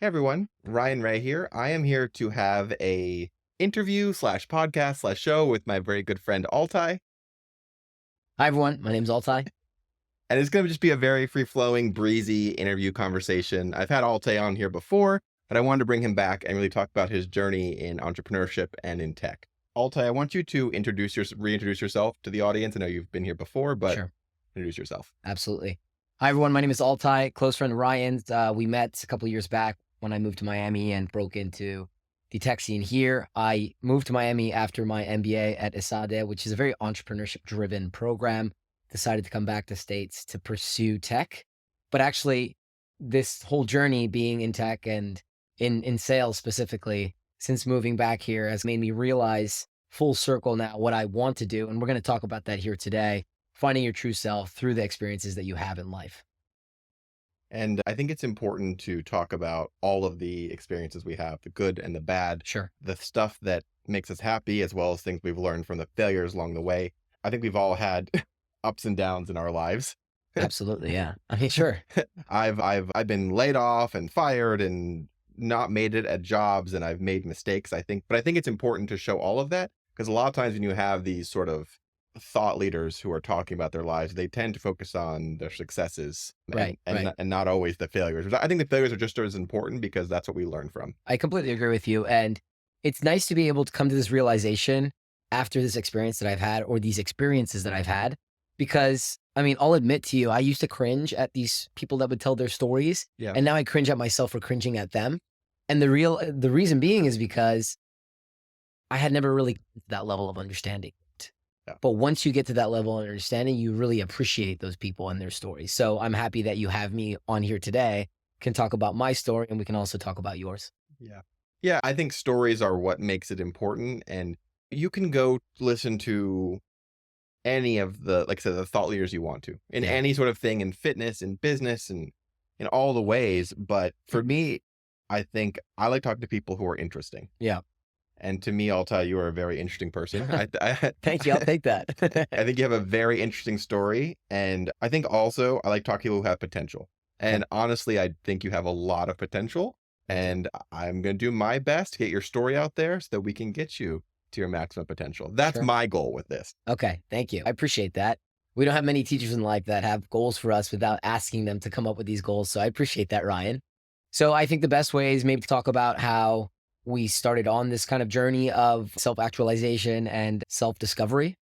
Hey everyone, Ryan Ray here. I am here to have a interview slash podcast slash show with my very good friend Altai. Hi, everyone. My name's Altay. And it's going to just be a very free flowing, breezy interview conversation. I've had Altai on here before, but I wanted to bring him back and really talk about his journey in entrepreneurship and in tech. Altai, I want you to reintroduce yourself to the audience. I know you've been here before, but Sure. introduce yourself. Absolutely. Hi, everyone. My name is Altay, close friend of Ryan's. We met a couple of years back when I moved to Miami and broke into the tech scene here. I moved to Miami after my MBA at ISADE, which is a very entrepreneurship driven program. Decided to come back to States to pursue tech. But actually, this whole journey being in tech and in sales specifically, since moving back here, has made me realize full circle now what I want to do. And we're going to talk about that here today, finding your true self through the experiences that you have in life. And I think it's important to talk about all of the experiences we have, the good and the bad, Sure. the stuff that makes us happy, as well as things we've learned from the failures along the way. I think we've all had ups and downs in our lives. Absolutely. Yeah. I mean, sure. I've been laid off and fired and not made it at jobs, and I've made mistakes, I think. But I think it's important to show all of that, because a lot of times when you have these sort of thought leaders who are talking about their lives, they tend to focus on their successes Right. Right. and not always the failures. Which I think the failures are just as important because that's what we learn from. I completely agree with you. And it's nice to be able to come to this realization after this experience that I've had or these experiences that I've had. Because I mean, I'll admit to you, I used to cringe at these people that would tell their stories. Yeah. And now I cringe at myself for cringing at them. And the reason being is because I had never really gotten to that level of understanding. Yeah. But once you get to that level of understanding, you really appreciate those people and their stories. So I'm happy that you have me on here today, can talk about my story, and we can also talk about yours. Yeah. Yeah. I think stories are what makes it important. And you can go listen to any of the, like I said, the thought leaders you want to in Yeah. any sort of thing in fitness and business and in all the ways. But for me, I think I like talking to people who are interesting. Yeah. And to me, I'll tell you, you're a very interesting person. Thank you. I'll take that. I think you have a very interesting story. And I think also I like talking to people who have potential. And honestly, I think you have a lot of potential. And I'm going to do my best to get your story out there so that we can get you to your maximum potential. That's Sure. my goal with this. Okay. Thank you. I appreciate that. We don't have many teachers in life that have goals for us without asking them to come up with these goals. So I appreciate that, Ryan. So I think the best way is maybe to talk about how we started on this kind of journey of self-actualization and self-discovery.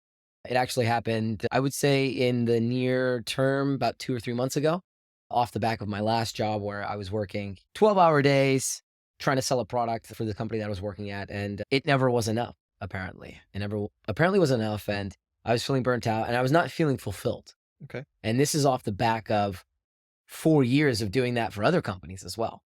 It actually happened, I would say, in the near term, about 2 or 3 months ago, off the back of my last job where I was working 12-hour days, trying to sell a product for the company that I was working at. And it never was enough, apparently. It never apparently was enough. And I was feeling burnt out and I was not feeling fulfilled. Okay. And this is off the back of 4 years of doing that for other companies as well.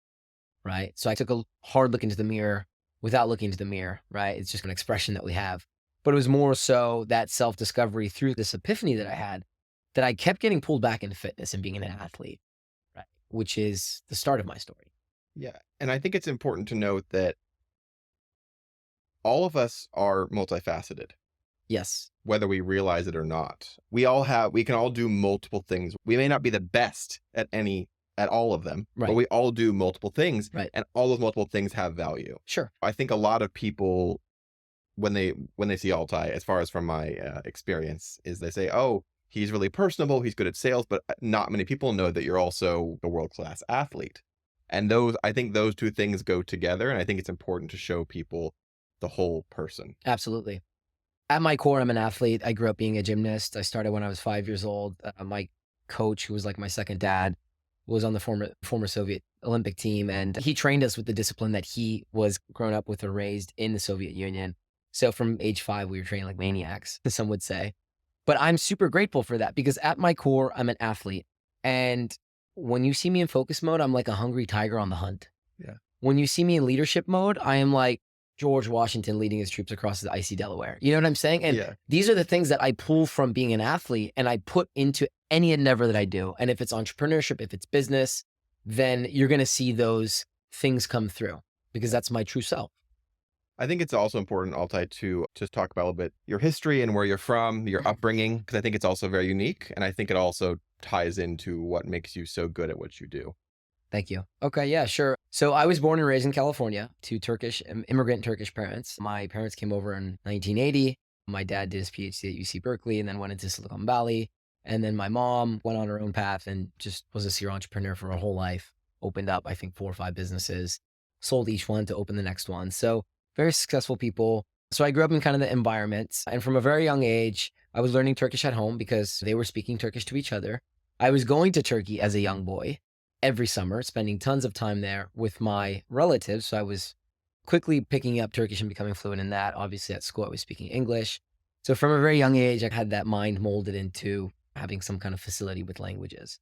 Right. So I took a hard look into the mirror without looking into the mirror. Right. It's just an expression that we have. But it was more so that self-discovery through this epiphany that I had, that I kept getting pulled back into fitness and being an athlete, right? Which is the start of my story. Yeah. And I think it's important to note that all of us are multifaceted, Yes. whether we realize it or not. We can all do multiple things. We may not be the best at all of them, but Right. we all do multiple things. Right. And all those multiple things have value. Sure. I think a lot of people, when they see Altai, as far as from my experience, is they say, "Oh, he's really personable. He's good at sales," but not many people know that you're also a world-class athlete. And I think those two things go together. And I think it's important to show people the whole person. Absolutely. At my core, I'm an athlete. I grew up being a gymnast. I started when I was 5 years old. My coach, who was like my second dad, was on the former Soviet Olympic team. And he trained us with the discipline that he was grown up with or raised in the Soviet Union. So from age 5, we were training like maniacs, some would say. But I'm super grateful for that because at my core, I'm an athlete. And when you see me in focus mode, I'm like a hungry tiger on the hunt. Yeah. When you see me in leadership mode, I am like George Washington leading his troops across the icy Delaware. You know what I'm saying? And Yeah. these are the things that I pull from being an athlete and I put into any endeavor that I do. And if it's entrepreneurship, if it's business, then you're going to see those things come through because that's my true self. I think it's also important, Altai, to just talk about a little bit your history and where you're from, your upbringing, because I think it's also very unique. And I think it also ties into what makes you so good at what you do. Thank you. Okay. Yeah, sure. So I was born and raised in California to immigrant Turkish parents. My parents came over in 1980. My dad did his PhD at UC Berkeley and then went into Silicon Valley. And then my mom went on her own path and just was a serial entrepreneur for her whole life. Opened up, I think, 4 or 5 businesses, sold each one to open the next one. So very successful people. So I grew up in kind of the environment. And from a very young age, I was learning Turkish at home because they were speaking Turkish to each other. I was going to Turkey as a young boy every summer, spending tons of time there with my relatives. So I was quickly picking up Turkish and becoming fluent in that. Obviously, at school, I was speaking English. So from a very young age, I had that mind molded into having some kind of facility with languages.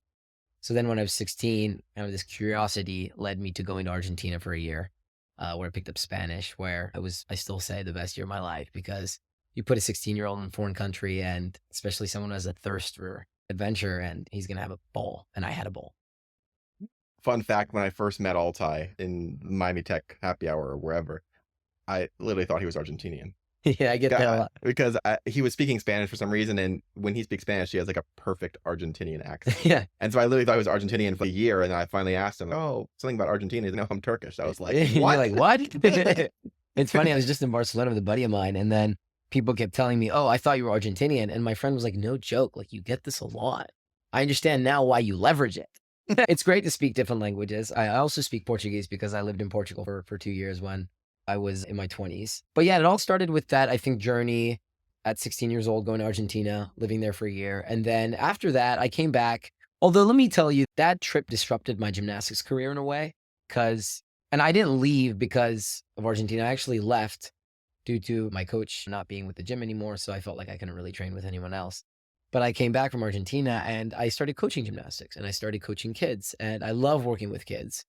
So then when I was 16, kind of this curiosity led me to going to Argentina for a year, where I picked up Spanish, where I still say the best year of my life, because you put a 16-year-old in a foreign country, and especially someone who has a thirst for adventure, and he's going to have a ball. And I had a ball. Fun fact, when I first met Altai in Miami Tech happy hour or wherever, I literally thought he was Argentinian. Yeah, I get that a lot. Because he was speaking Spanish for some reason, and when he speaks Spanish, he has like a perfect Argentinian accent. Yeah. And so I literally thought he was Argentinian for a year, and then I finally asked him, "Oh, something about Argentina." He's like, "No, I'm Turkish." I was like, You're "What?" like, what? It's funny. I was just in Barcelona with a buddy of mine, and then people kept telling me, "Oh, I thought you were Argentinian." And my friend was like, "No joke. Like, you get this a lot. I understand now why you leverage it." It's great to speak different languages. I also speak Portuguese because I lived in Portugal for 2 years when I was in my 20s. But yeah, it all started with that, I think, journey at 16 years old, going to Argentina, living there for a year. And then after that, I came back. Although, let me tell you, that trip disrupted my gymnastics career in a way, and I didn't leave because of Argentina. I actually left due to my coach not being with the gym anymore. So I felt like I couldn't really train with anyone else. But I came back from Argentina and I started coaching gymnastics and I started coaching kids. And I love working with kids.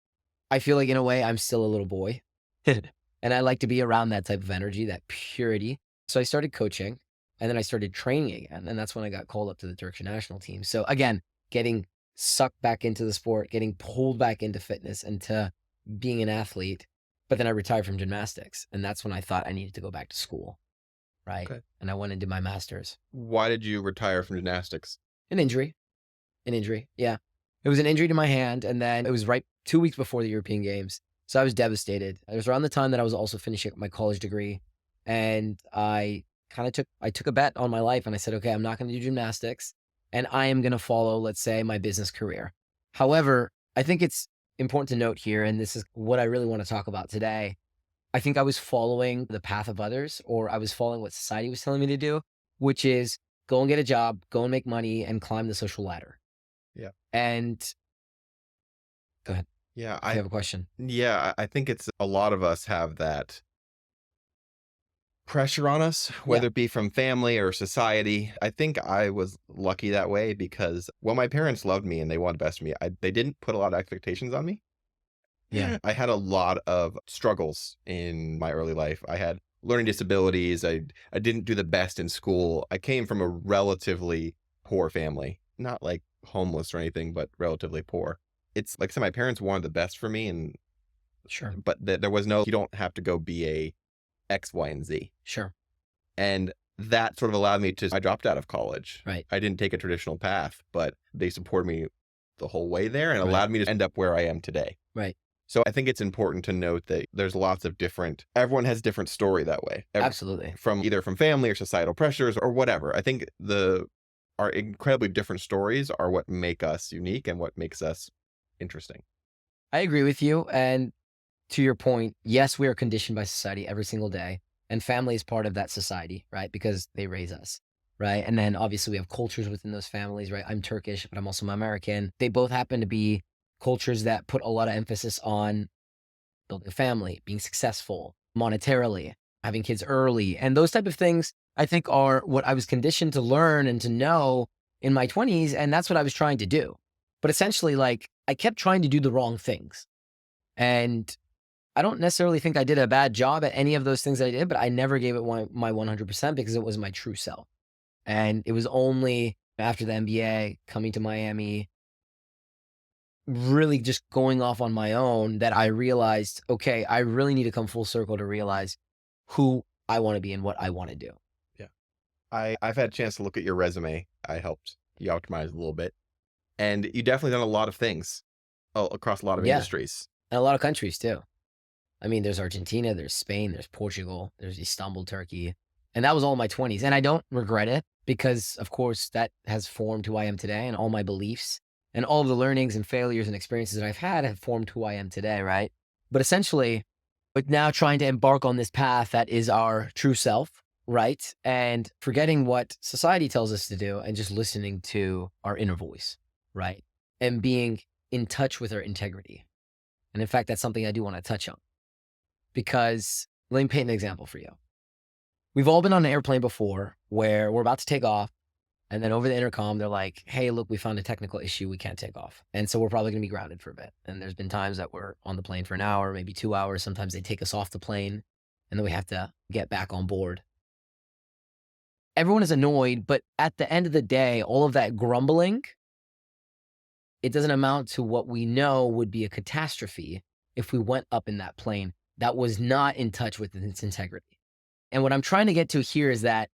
I feel like, in a way, I'm still a little boy. And I like to be around that type of energy, that purity. So I started coaching and then I started training again. And that's when I got called up to the Turkish national team. So again, getting sucked back into the sport, getting pulled back into fitness and to being an athlete. But then I retired from gymnastics. And that's when I thought I needed to go back to school. Right. Okay. And I went and did my master's. Why did you retire from gymnastics? An injury. Yeah. It was an injury to my hand. And then it was right 2 weeks before the European Games. So I was devastated. It was around the time that I was also finishing up my college degree. And I took a bet on my life and I said, okay, I'm not going to do gymnastics and I am going to follow, let's say, my business career. However, I think it's important to note here, and this is what I really want to talk about today. I think I was following the path of others, or I was following what society was telling me to do, which is go and get a job, go and make money and climb the social ladder. Yeah. And go ahead. Yeah, If you have a question. I think it's a lot of us have that pressure on us, whether it be from family or society. I think I was lucky that way because while my parents loved me and they wanted the best for me, they didn't put a lot of expectations on me. Yeah. I had a lot of struggles in my early life. I had learning disabilities. I didn't do the best in school. I came from a relatively poor family, not like homeless or anything, but relatively poor. It's like I said, my parents wanted the best for me, and Sure. but there was no, you don't have to go be a X, Y, and Z. Sure. And that sort of allowed me I dropped out of college. Right. I didn't take a traditional path, but they supported me the whole way there and Right. allowed me to end up where I am today. Right. So I think it's important to note that there's lots of everyone has a different story that way. Absolutely. From either from family or societal pressures or whatever. I think our incredibly different stories are what make us unique and what makes us interesting. I agree with you. And to your point, yes, we are conditioned by society every single day. And family is part of that society, right? Because they raise us, right? And then obviously we have cultures within those families, right? I'm Turkish, but I'm also American. They both happen to be cultures that put a lot of emphasis on building a family, being successful monetarily, having kids early. And those type of things, I think, are what I was conditioned to learn and to know in my 20s. And that's what I was trying to do. But essentially, like, I kept trying to do the wrong things. And I don't necessarily think I did a bad job at any of those things that I did, but I never gave it my 100% because it was my true self. And it was only after the MBA, coming to Miami, really just going off on my own, that I realized, okay, I really need to come full circle to realize who I want to be and what I want to do. Yeah. I've had a chance to look at your resume. I helped you optimize a little bit. And you definitely done a lot of things across a lot of industries. And a lot of countries too. I mean, there's Argentina, there's Spain, there's Portugal, there's Istanbul, Turkey. And that was all in my 20s. And I don't regret it because, of course, that has formed who I am today, and all my beliefs and all of the learnings and failures and experiences that I've had have formed who I am today, right? But essentially, but now trying to embark on this path that is our true self, right? And forgetting what society tells us to do and just listening to our inner voice, right? And being in touch with our integrity. And in fact, that's something I do want to touch on because let me paint an example for you. We've all been on an airplane before where we're about to take off. And then over the intercom, they're like, hey, look, we found a technical issue. We can't take off. And so we're probably going to be grounded for a bit. And there's been times that we're on the plane for an hour, maybe 2 hours. Sometimes they take us off the plane and then we have to get back on board. Everyone is annoyed, but at the end of the day, all of that grumbling, it doesn't amount to what we know would be a catastrophe if we went up in that plane that was not in touch with its integrity. And what I'm trying to get to here is that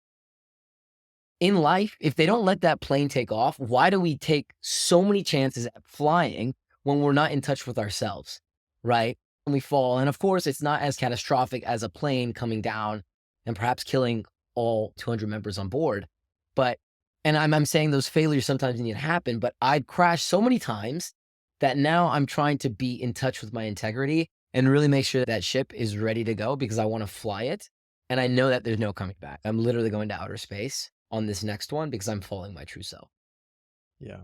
in life, if they don't let that plane take off, why do we take so many chances at flying when we're not in touch with ourselves, right? When we fall. And of course, it's not as catastrophic as a plane coming down and perhaps killing all 200 members on board. But, and I'm saying those failures sometimes need to happen, but I've crashed so many times that now I'm trying to be in touch with my integrity and really make sure that ship is ready to go because I want to fly it. And I know that there's no coming back. I'm literally going to outer space on this next one because I'm following my true self. Yeah.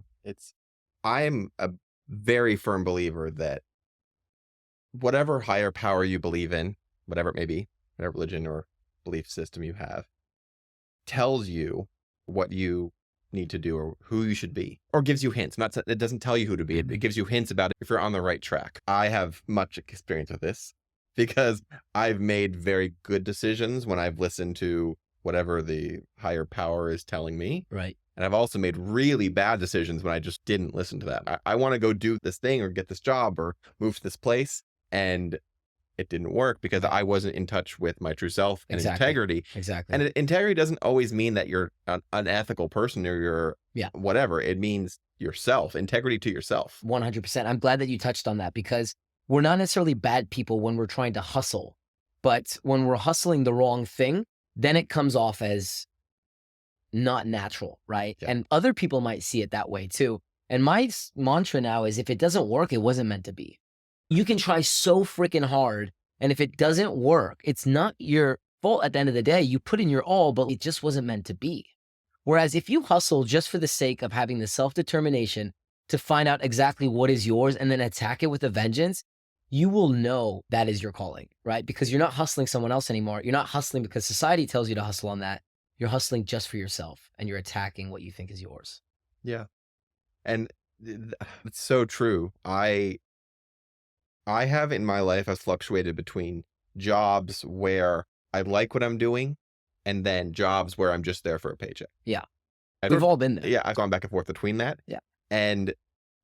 I'm a very firm believer that whatever higher power you believe in, whatever it may be, whatever religion or belief system you have, tells you what you need to do or who you should be, or gives you hints. It doesn't tell you who to be. It gives you hints about if you're on the right track. I have much experience with this because I've made very good decisions when I've listened to whatever the higher power is telling me. Right. And I've also made really bad decisions when I just didn't listen to that. I want to go do this thing or get this job or move to this place. And it didn't work because I wasn't in touch with my true self and integrity. Exactly. And integrity doesn't always mean that you're an unethical person or you're whatever. It means yourself, integrity to yourself. 100%. I'm glad that you touched on that because we're not necessarily bad people when we're trying to hustle. But when we're hustling the wrong thing, then it comes off as not natural, right? Yeah. And other people might see it that way too. And my mantra now is if it doesn't work, it wasn't meant to be. You can try so freaking hard. And if it doesn't work, it's not your fault at the end of the day. You put in your all, but it just wasn't meant to be. Whereas if you hustle just for the sake of having the self-determination to find out exactly what is yours and then attack it with a vengeance, you will know that is your calling, right? Because you're not hustling someone else anymore. You're not hustling because society tells you to hustle on that. You're hustling just for yourself and you're attacking what you think is yours. Yeah. And it's so true. I have in my life, I've fluctuated between jobs where I like what I'm doing and then jobs where I'm just there for a paycheck. Yeah. We've all been there. Yeah. I've gone back and forth between that. Yeah. And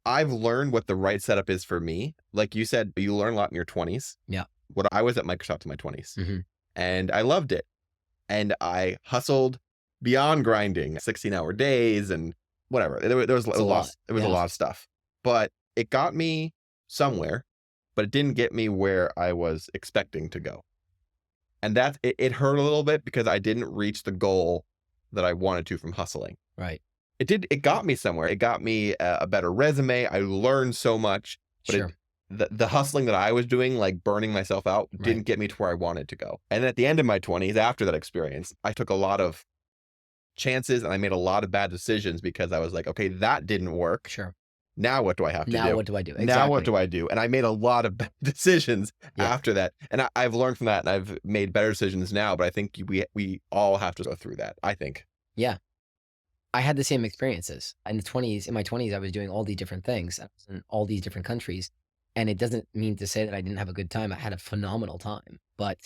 I've learned what the right setup is for me. Like you said, you learn a lot in your 20s. Yeah. I was at Microsoft in my 20s and I loved it. And I hustled beyond grinding 16-hour days and whatever. There was a lot of stuff, but it got me somewhere, but it didn't get me where I was expecting to go. And it hurt a little bit because I didn't reach the goal that I wanted to from hustling. Right. It got me somewhere. It got me a better resume. I learned so much, but the hustling that I was doing, like burning myself out, didn't get me to where I wanted to go. And at the end of my 20s, after that experience, I took a lot of chances and I made a lot of bad decisions because I was like, okay, that didn't work. Sure. Now what do I have to do? Now what do I do? Exactly. Now what do I do? And I made a lot of bad decisions after that. And I've learned from that and I've made better decisions now, but I think we all have to go through that, I think. Yeah. I had the same experiences. In my 20s, I was doing all these different things in all these different countries. And it doesn't mean to say that I didn't have a good time. I had a phenomenal time, but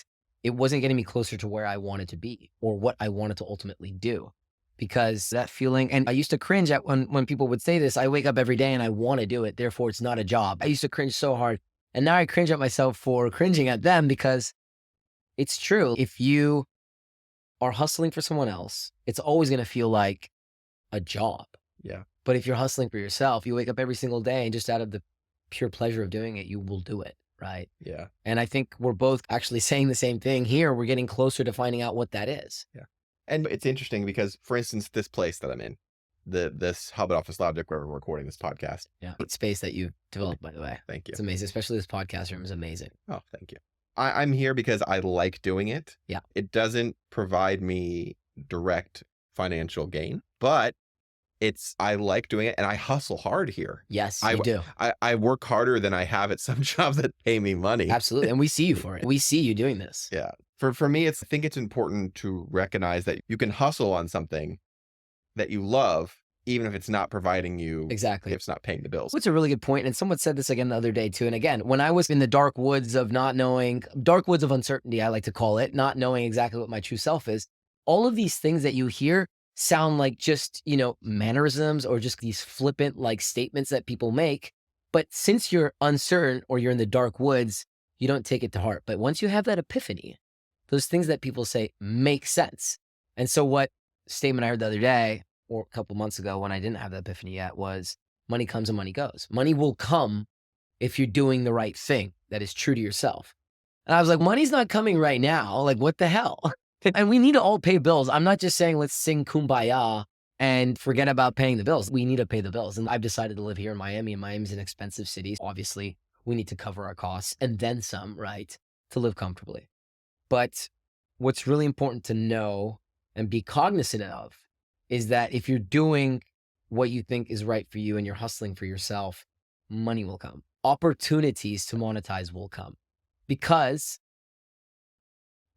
it wasn't getting me closer to where I wanted to be or what I wanted to ultimately do. Because that feeling, and I used to cringe at when people would say this, I wake up every day and I want to do it. Therefore, it's not a job. I used to cringe so hard. And now I cringe at myself for cringing at them because it's true. If you are hustling for someone else, it's always going to feel like a job. Yeah. But if you're hustling for yourself, you wake up every single day and just out of the pure pleasure of doing it, you will do it. right? Yeah. And I think we're both actually saying the same thing here. We're getting closer to finding out what that is. Yeah. And it's interesting because, for instance, this place that I'm in, this hub at Office Logic where we're recording this podcast. Yeah. Space that you've developed, by the way. Thank you. It's amazing. Especially this podcast room is amazing. Oh, thank you. I'm here because I like doing it. Yeah. It doesn't provide me direct financial gain, but I like doing it and I hustle hard here. Yes, you do. I work harder than I have at some jobs that pay me money. Absolutely. And we see you for it. We see you doing this. Yeah. For me, I think it's important to recognize that you can hustle on something that you love, even if it's not providing you, Exactly. if it's not paying the bills. What's a really good point, and someone said this again the other day too. And again, when I was in the dark woods of not knowing, dark woods of uncertainty, I like to call it, not knowing exactly what my true self is, all of these things that you hear sound like just, mannerisms or just these flippant like statements that people make. But since you're uncertain or you're in the dark woods, you don't take it to heart. But once you have that epiphany, those things that people say make sense. And so what statement I heard the other day or a couple months ago when I didn't have that epiphany yet was money comes and money goes. Money will come if you're doing the right thing that is true to yourself. And I was like, money's not coming right now. Like, what the hell? And we need to all pay bills. I'm not just saying let's sing Kumbaya and forget about paying the bills. We need to pay the bills. And I've decided to live here in Miami, and Miami's an expensive city. Obviously, we need to cover our costs and then some, right, to live comfortably. But what's really important to know and be cognizant of is that if you're doing what you think is right for you and you're hustling for yourself, money will come. Opportunities to monetize will come. Because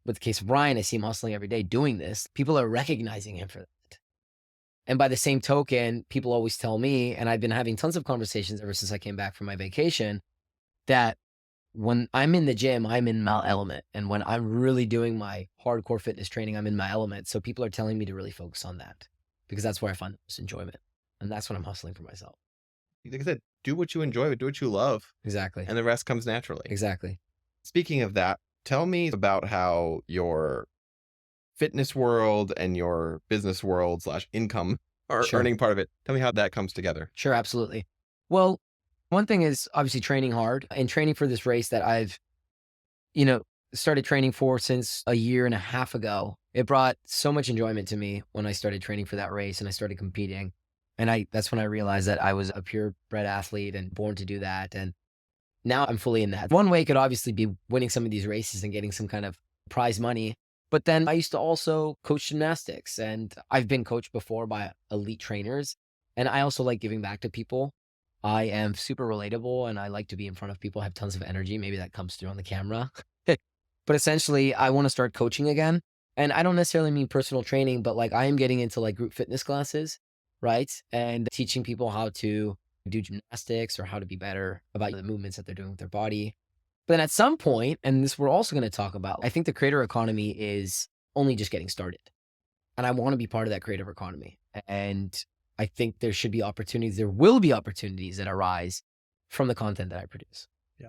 with the case of Ryan, I see him hustling every day doing this. People are recognizing him for that. And by the same token, people always tell me, and I've been having tons of conversations ever since I came back from my vacation, that when I'm in the gym, I'm in my element. And when I'm really doing my hardcore fitness training, I'm in my element. So people are telling me to really focus on that because that's where I find the most enjoyment. And that's when I'm hustling for myself. Like I said, do what you enjoy, do what you love. Exactly. And the rest comes naturally. Exactly. Speaking of that, tell me about how your fitness world and your business world / income or earning part of it. Tell me how that comes together. Sure, absolutely. Well, one thing is obviously training hard and training for this race that I've, started training for since a year and a half ago. It brought so much enjoyment to me when I started training for that race and I started competing. And that's when I realized that I was a purebred athlete and born to do that. And now I'm fully in that. One way could obviously be winning some of these races and getting some kind of prize money. But then I used to also coach gymnastics, and I've been coached before by elite trainers. And I also like giving back to people. I am super relatable and I like to be in front of people. I have tons of energy. Maybe that comes through on the camera. But essentially, I want to start coaching again. And I don't necessarily mean personal training, but like I am getting into like group fitness classes, right? And teaching people how to do gymnastics or how to be better about the movements that they're doing with their body. But then at some point, and this we're also going to talk about, I think the creator economy is only just getting started. And I want to be part of that creative economy. And I think there should be opportunities. There will be opportunities that arise from the content that I produce. Yeah.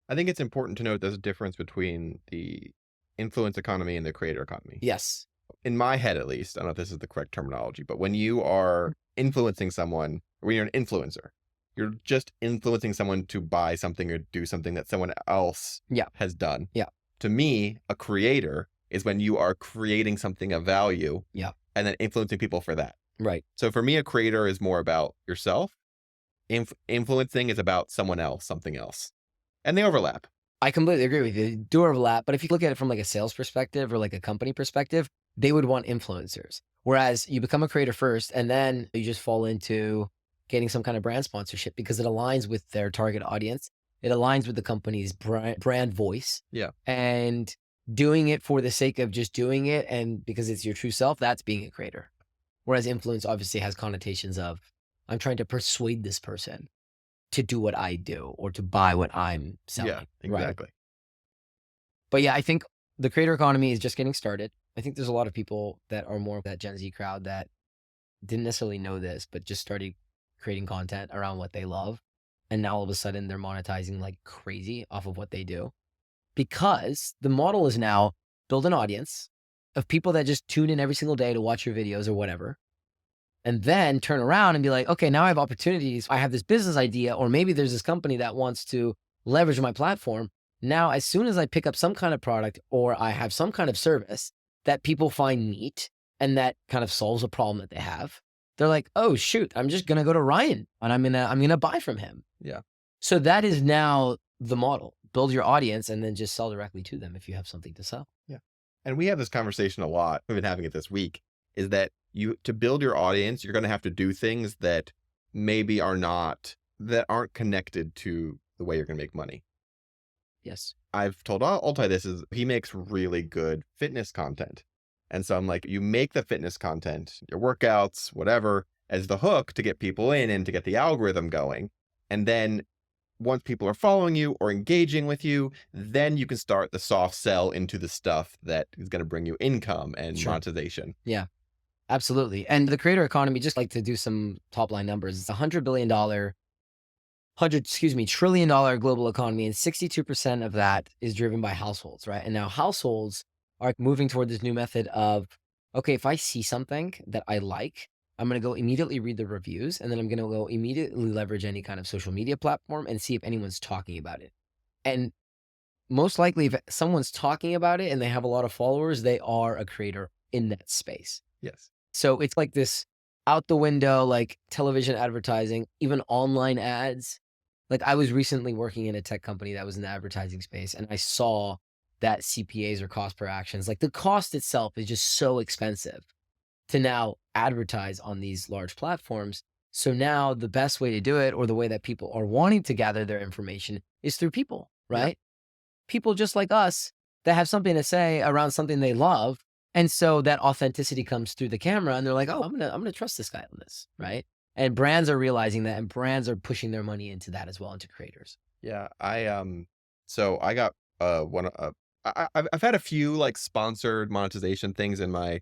I think it's important to note there's a difference between the influence economy and the creator economy. Yes. In my head, at least, I don't know if this is the correct terminology, but when you are influencing someone, when you're an influencer, you're just influencing someone to buy something or do something that someone else has done. Yeah. To me, a creator is when you are creating something of value and then influencing people for that. Right. So for me, a creator is more about yourself. Influencing is about someone else, something else. And they overlap. I completely agree with you. They do overlap. But if you look at it from like a sales perspective or like a company perspective, they would want influencers. Whereas you become a creator first and then you just fall into getting some kind of brand sponsorship because it aligns with their target audience. It aligns with the company's brand voice. Yeah. And doing it for the sake of just doing it and because it's your true self, that's being a creator. Whereas influence obviously has connotations of I'm trying to persuade this person to do what I do or to buy what I'm selling. Yeah, exactly. Right? But yeah, I think the creator economy is just getting started. I think there's a lot of people that are more of that Gen Z crowd that didn't necessarily know this, but just started creating content around what they love. And now all of a sudden they're monetizing like crazy off of what they do. Because the model is now build an audience of people that just tune in every single day to watch your videos or whatever. And then turn around and be like, okay, now I have opportunities. I have this business idea, or maybe there's this company that wants to leverage my platform. Now, as soon as I pick up some kind of product or I have some kind of service that people find neat and that kind of solves a problem that they have, they're like, "Oh, shoot, I'm just gonna go to Ryan and I'm gonna buy from him." Yeah. So that is now the model. Build your audience and then just sell directly to them if you have something to sell. Yeah. And we have this conversation a lot. We've been having it this week, is that to build your audience, you're going to have to do things that maybe that aren't connected to the way you're going to make money. Yes. I've told Altai this is he makes really good fitness content. And so I'm like, you make the fitness content, your workouts, whatever, as the hook to get people in and to get the algorithm going. And then once people are following you or engaging with you, then you can start the soft sell into the stuff that is going to bring you income and Sure. monetization. Yeah, absolutely. And the creator economy, just like to do some top line numbers, it's $100 billion, trillion dollar global economy. And 62% of that is driven by households, right? And now households are moving toward this new method of, okay, if I see something that I like, I'm going to go immediately read the reviews and then I'm going to go immediately leverage any kind of social media platform and see if anyone's talking about it. And most likely, if someone's talking about it and they have a lot of followers, they are a creator in that space. Yes. So it's like this out the window, like television advertising, even online ads. Like I was recently working in a tech company that was in the advertising space, and I saw that CPAs or cost per actions, like the cost itself is just so expensive to now advertise on these large platforms. So now the best way to do it, or the way that people are wanting to gather their information, is through people, Yeah. right? People just like us that have something to say around something they love. And so that authenticity comes through the camera and they're like, "Oh, I'm gonna trust this guy on this." Right. And brands are realizing that and brands are pushing their money into that as well, into creators. Yeah. So I got one I've had a few like sponsored monetization things in my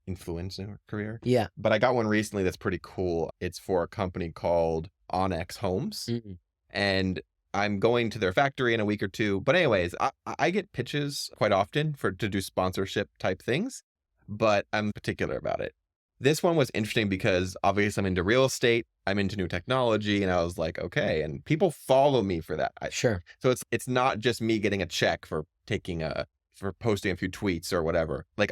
influencer career, Yeah. but I got one recently that's pretty cool. It's for a company called Onyx Homes. Mm-mm. And I'm going to their factory in a week or two. But anyways, I get pitches quite often to do sponsorship type things, but I'm particular about it. This one was interesting because obviously I'm into real estate, I'm into new technology, and I was like, okay, and people follow me for that. Sure. So it's not just me getting a check for for posting a few tweets or whatever. Like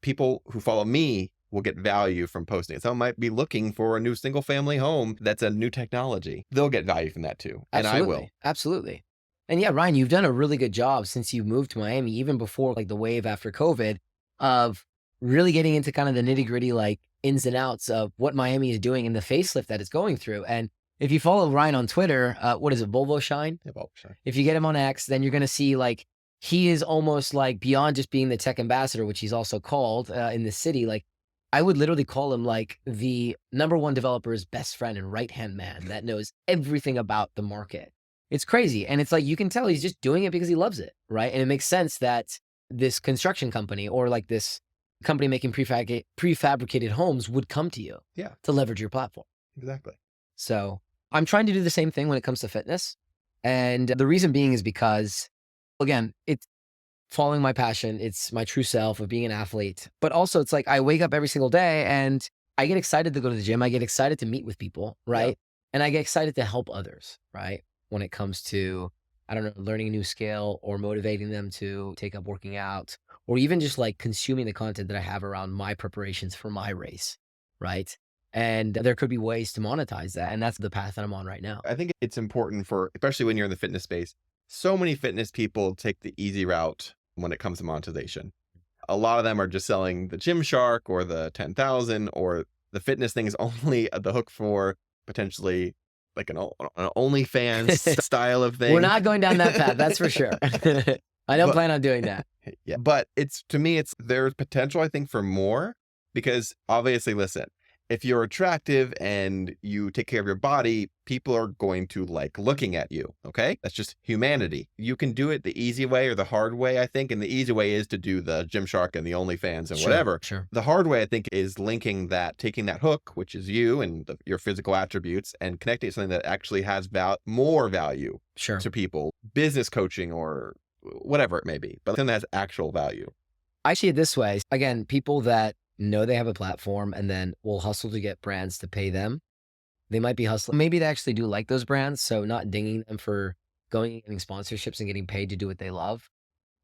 people who follow me will get value from posting it. Someone might be looking for a new single family home that's a new technology. They'll get value from that too. And I will. Absolutely. Absolutely. And yeah, Ryan, you've done a really good job since you moved to Miami, even before like the wave after COVID, of really getting into kind of the nitty gritty, like ins and outs of what Miami is doing and the facelift that it's going through. And if you follow Ryan on Twitter, what is it, Volvo Shine? Yeah, well, sure. If you get him on X, then you're going to see like he is almost like beyond just being the tech ambassador, which he's also called in the city. Like I would literally call him like the number one developer's best friend and right-hand man that knows everything about the market. It's crazy. And it's like, you can tell he's just doing it because he loves it. Right. And it makes sense that this construction company or like this company making prefabricated homes would come to you Yeah, to leverage your platform. exactly. So I'm trying to do the same thing when it comes to fitness. And the reason being is because, again, it's following my passion. It's my true self of being an athlete. But also it's like I wake up every single day and I get excited to go to the gym. I get excited to meet with people, right? Yeah. And I get excited to help others, right? When it comes to, I don't know, learning a new skill or motivating them to take up working out, or even just like consuming the content that I have around my preparations for my race, right? And there could be ways to monetize that. And that's the path that I'm on right now. I think it's important especially when you're in the fitness space. So many fitness people take the easy route when it comes to monetization. A lot of them are just selling the Gymshark or the 10,000, or the fitness thing is only the hook for potentially like an OnlyFans style of thing. We're not going down that path, that's for sure. I don't plan on doing that. Yeah, but to me, there's potential, I think, for more, because obviously, listen, if you're attractive and you take care of your body, people are going to like looking at you. Okay. That's just humanity. You can do it the easy way or the hard way, I think. And the easy way is to do the Gymshark and the OnlyFans and Sure, whatever. sure. The hard way, I think, is taking that hook, which is you and your physical attributes, and connecting it to something that actually has more value Sure. to people, business coaching or whatever it may be, but something that has actual value. I see it this way. Again, people that know they have a platform and then will hustle to get brands to pay them. They might be hustling. Maybe they actually do like those brands. So not dinging them for going and getting sponsorships and getting paid to do what they love,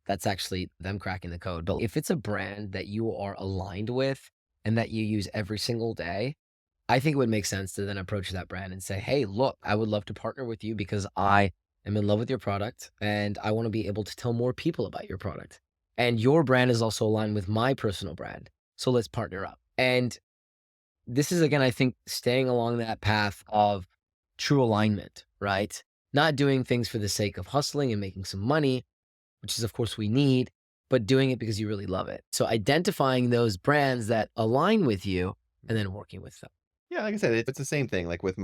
that's actually them cracking the code. But if it's a brand that you are aligned with and that you use every single day, I think it would make sense to then approach that brand and say, hey, look, I would love to partner with you because I am in love with your product and I want to be able to tell more people about your product. And your brand is also aligned with my personal brand. So let's partner up. And this is, again, I think, staying along that path of true alignment, right? Not doing things for the sake of hustling and making some money, which is, of course, we need, but doing it because you really love it. So identifying those brands that align with you and then working with them. Yeah, like I said, it's the same thing, like, with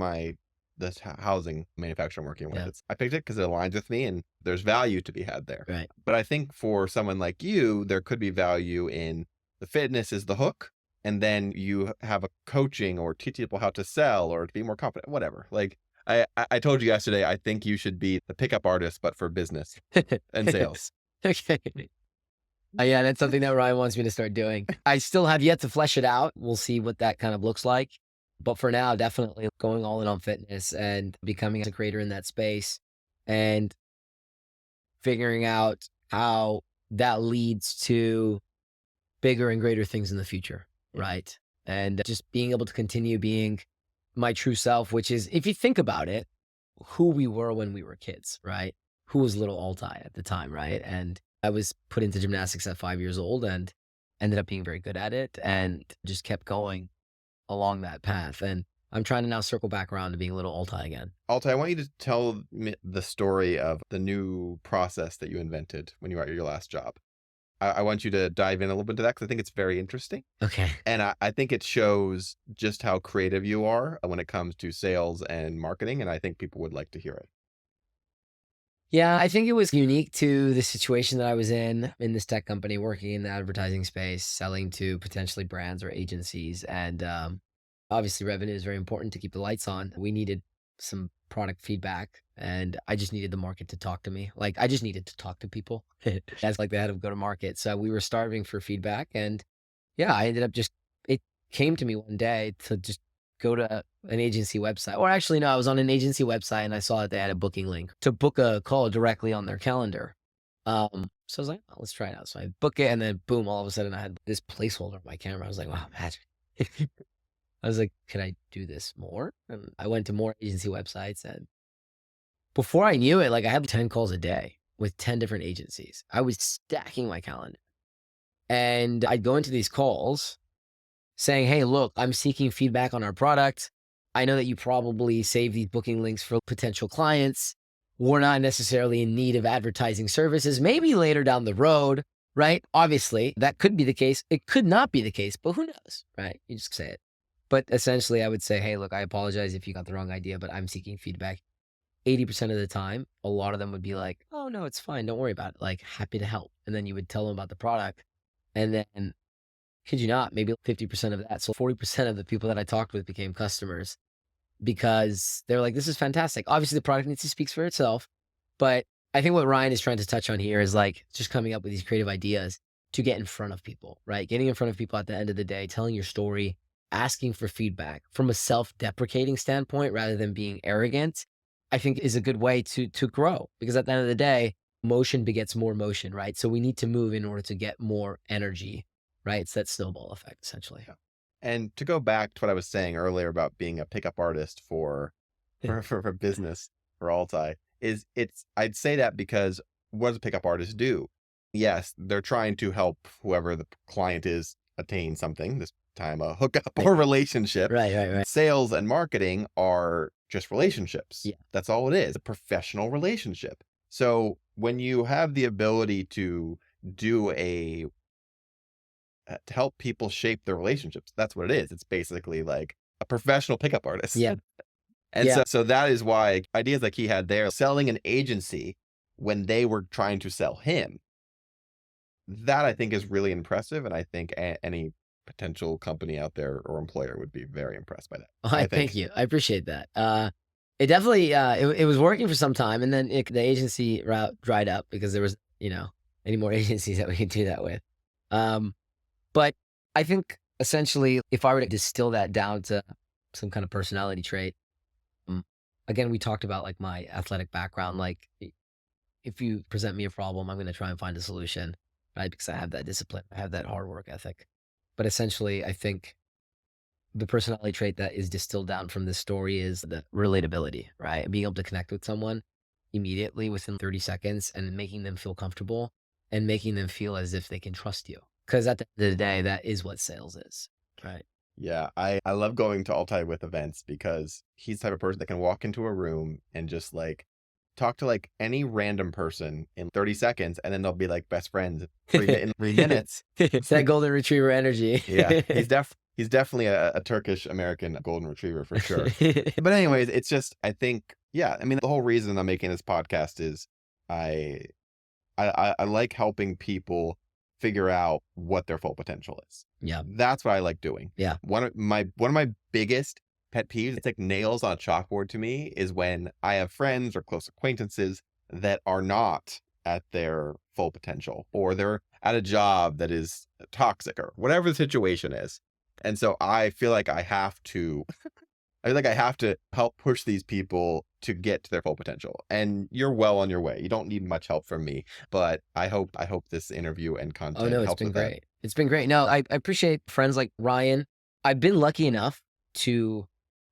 this housing manufacturer I'm working with. Yeah. I picked it because it aligns with me and there's value to be had there. Right. But I think for someone like you, there could be value in the fitness is the hook, and then you have a coaching or teach people how to sell or to be more confident, whatever. Like, I told you yesterday, I think you should be the pickup artist, but for business and sales. Okay. Yeah, that's something that Ryan wants me to start doing. I still have yet to flesh it out. We'll see what that kind of looks like. But for now, definitely going all in on fitness and becoming a creator in that space and figuring out how that leads to bigger and greater things in the future, right? And just being able to continue being my true self, which is, if you think about it, who we were when we were kids, right? Who was little Altai at the time, right? And I was put into gymnastics at 5 years old and ended up being very good at it and just kept going along that path. And I'm trying to now circle back around to being a little Altai again. Alta, I want you to tell me the story of the new process that you invented when you were at your last job. I want you to dive in a little bit to that because I think it's very interesting. Okay. And I think it shows just how creative you are when it comes to sales and marketing. And I think people would like to hear it. Yeah, I think it was unique to the situation that I was in this tech company, working in the advertising space, selling to potentially brands or agencies. And obviously, revenue is very important to keep the lights on. We needed some product feedback, and I just needed the market to talk to me. Like, I just needed to talk to people. That's like the head of go to market. So we were starving for feedback. And yeah, I ended up it came to me one day to just go to an agency website. Or actually, no, I was on an agency website and I saw that they had a booking link to book a call directly on their calendar. So I was like, oh, let's try it out. So I book it and then boom, all of a sudden I had this placeholder on my camera. I was like, wow, magic. I was like, can I do this more? And I went to more agency websites and before I knew it, like I had 10 calls a day with 10 different agencies. I was stacking my calendar and I'd go into these calls saying, hey, look, I'm seeking feedback on our product. I know that you probably save these booking links for potential clients. We're not necessarily in need of advertising services, maybe later down the road, right? Obviously, that could be the case. It could not be the case, but who knows, right? You just say it. But essentially, I would say, hey, look, I apologize if you got the wrong idea, but I'm seeking feedback. 80% of the time, a lot of them would be like, oh, no, it's fine. Don't worry about it. Like, happy to help. And then you would tell them about the product. And then kid you not, maybe 50% of that. So 40% of the people that I talked with became customers because they're like, this is fantastic. Obviously, the product needs to speak for itself. But I think what Ryan is trying to touch on here is like just coming up with these creative ideas to get in front of people, right? Getting in front of people at the end of the day, telling your story, asking for feedback from a self-deprecating standpoint rather than being arrogant, I think is a good way to grow because at the end of the day, motion begets more motion, right? So we need to move in order to get more energy. Right? It's that snowball effect, essentially. Yeah. And to go back to what I was saying earlier about being a pickup artist for business for Altai I'd say that because what does a pickup artist do? Yes, they're trying to help whoever the client is attain something, this time a hookup or relationship. Right. Sales and marketing are just relationships. Yeah. That's all it is, a professional relationship. So when you have the ability to do to help people shape their relationships. That's what it is. It's basically like a professional pickup artist. Yeah. And Yeah. so that is why ideas like he had there, selling an agency when they were trying to sell him, that I think is really impressive. And I think any potential company out there or employer would be very impressed by that. I thank you. I appreciate that. It definitely, it was working for some time and then the agency route dried up because there was, any more agencies that we could do that with. But I think essentially, if I were to distill that down to some kind of personality trait, again, we talked about like my athletic background. Like if you present me a problem, I'm going to try and find a solution, right? Because I have that discipline, I have that hard work ethic. But essentially, I think the personality trait that is distilled down from this story is the relatability, right? Being able to connect with someone immediately within 30 seconds and making them feel comfortable and making them feel as if they can trust you. Because at the end of the day, that is what sales is, right? Yeah, I love going to Altai with events because he's the type of person that can walk into a room and just like talk to like any random person in 30 seconds and then they'll be like best friends in in 3 minutes. It's that golden retriever energy. Yeah, he's definitely a Turkish American golden retriever for sure. But anyways, it's just I think yeah, I mean the whole reason I'm making this podcast is I I like helping people figure out what their full potential is. Yeah. That's what I like doing. Yeah. One of my biggest pet peeves, it's like nails on a chalkboard to me, is when I have friends or close acquaintances that are not at their full potential or they're at a job that is toxic or whatever the situation is. And so I feel like I have to help push these people to get to their full potential. And you're well on your way. You don't need much help from me, but I hope this interview and Oh, content no, it's helps been with that. great. It's been great. No, I appreciate friends like Ryan. I've been lucky enough to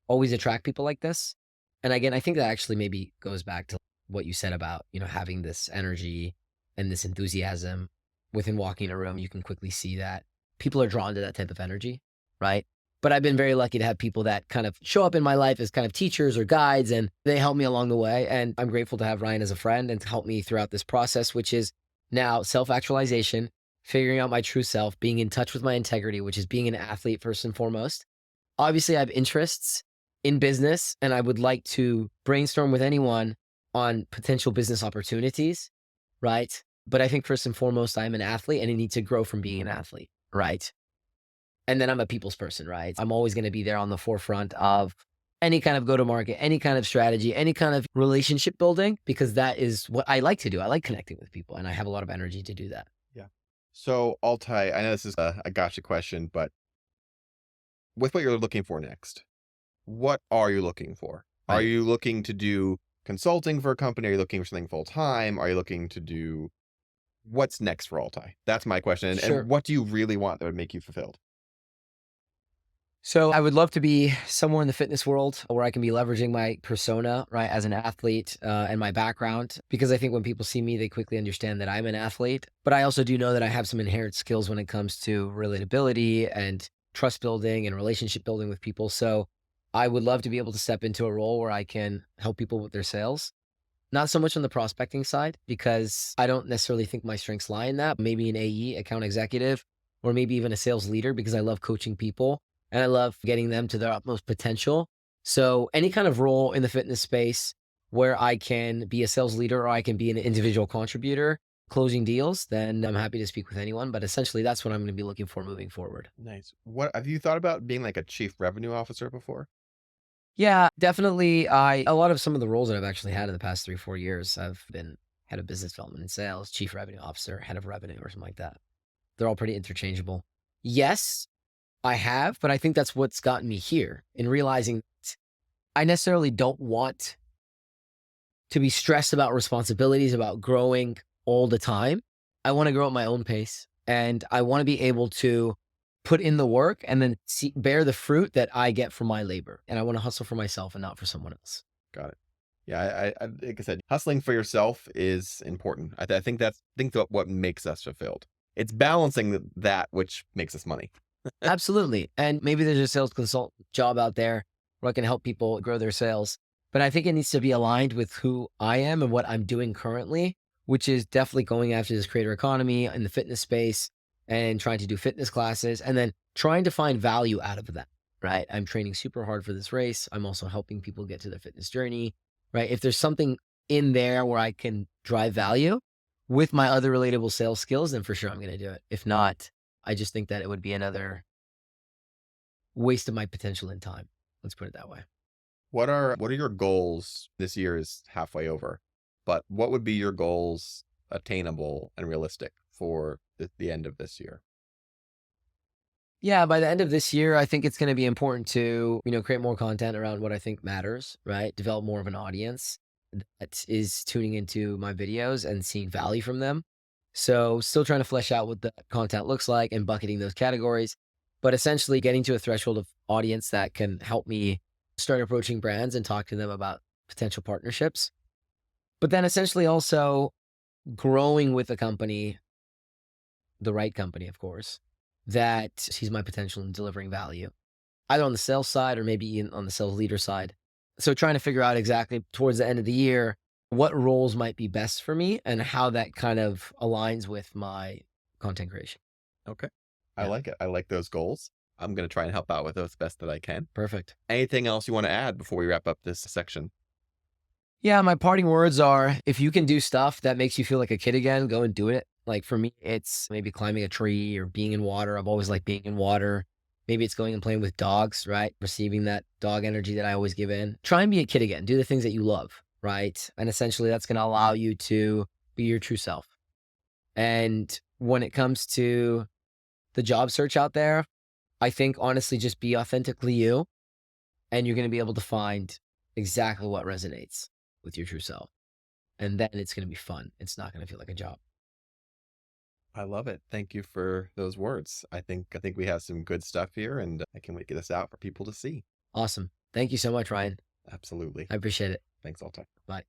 always attract people like this. And again, I think that actually maybe goes back to what you said about, having this energy and this enthusiasm within walking a room. You can quickly see that people are drawn to that type of energy, right? But I've been very lucky to have people that kind of show up in my life as kind of teachers or guides, and they help me along the way. And I'm grateful to have Ryan as a friend and to help me throughout this process, which is now self actualization, figuring out my true self, being in touch with my integrity, which is being an athlete first and foremost. Obviously, I have interests in business and I would like to brainstorm with anyone on potential business opportunities, right? But I think first and foremost, I'm an athlete and I need to grow from being an athlete, right? And then I'm a people's person, right? I'm always going to be there on the forefront of any kind of go to market, any kind of strategy, any kind of relationship building, because that is what I like to do. I like connecting with people and I have a lot of energy to do that. Yeah. So Altai, I know this is a gotcha question, but with what you're looking for next, what are you looking for? Are Right. you looking to do consulting for a company? Are you looking for something full time? Are you looking to do what's next for Altai? That's my question. And Sure. what do you really want that would make you fulfilled? So I would love to be somewhere in the fitness world where I can be leveraging my persona, right, as an athlete and my background, because I think when people see me, they quickly understand that I'm an athlete. But I also do know that I have some inherent skills when it comes to relatability and trust building and relationship building with people. So I would love to be able to step into a role where I can help people with their sales. Not so much on the prospecting side, because I don't necessarily think my strengths lie in that. Maybe an AE, account executive, or maybe even a sales leader, because I love coaching people and I love getting them to their utmost potential. So any kind of role in the fitness space where I can be a sales leader or I can be an individual contributor closing deals, then I'm happy to speak with anyone. But essentially, that's what I'm going to be looking for moving forward. Nice. What have you thought about being like a chief revenue officer before? Yeah, definitely. A lot of some of the roles that I've actually had in the past 3, 4 years, I've been head of business development and sales, chief revenue officer, head of revenue, or something like that. They're all pretty interchangeable. Yes, I have, but I think that's what's gotten me here in realizing I necessarily don't want to be stressed about responsibilities, about growing all the time. I want to grow at my own pace and I want to be able to put in the work and then bear the fruit that I get from my labor. And I want to hustle for myself and not for someone else. Got it. Yeah, I like I said, hustling for yourself is important. I think that's what makes us fulfilled. It's balancing that which makes us money. Absolutely. And maybe there's a sales consultant job out there where I can help people grow their sales. But I think it needs to be aligned with who I am and what I'm doing currently, which is definitely going after this creator economy in the fitness space and trying to do fitness classes and then trying to find value out of that, right? I'm training super hard for this race. I'm also helping people get to their fitness journey, right? If there's something in there where I can drive value with my other relatable sales skills, then for sure I'm going to do it. If not, I just think that it would be another waste of my potential and time. Let's put it that way. What are your goals? This year is halfway over, but what would be your goals attainable and realistic for the end of this year? Yeah, by the end of this year, I think it's going to be important to, create more content around what I think matters, right? Develop more of an audience that is tuning into my videos and seeing value from them. So, still trying to flesh out what the content looks like and bucketing those categories, but essentially getting to a threshold of audience that can help me start approaching brands and talk to them about potential partnerships. But then essentially also growing with a company, the right company, of course, that sees my potential in delivering value, either on the sales side or maybe on the sales leader side. So trying to figure out exactly towards the end of the year what roles might be best for me and how that kind of aligns with my content creation. Okay. I Yeah, like it. I like those goals. I'm going to try and help out with those best that I can. perfect. Anything else you want to add before we wrap up this section? Yeah, my parting words are if you can do stuff that makes you feel like a kid again, go and do it. Like for me, it's maybe climbing a tree or being in water. I've always liked being in water. Maybe it's going and playing with dogs, right? Receiving that dog energy that I always give in. Try and be a kid again. Do the things that you love, right? And essentially that's going to allow you to be your true self. And when it comes to the job search out there, I think honestly, just be authentically you and you're going to be able to find exactly what resonates with your true self. And then it's gonna be fun. It's not gonna feel like a job. I love it. Thank you for those words. I think we have some good stuff here, and I can wait to get this out for people to see. Awesome. Thank you so much, Ryan. Absolutely. I appreciate it. Thanks, Altai. Bye.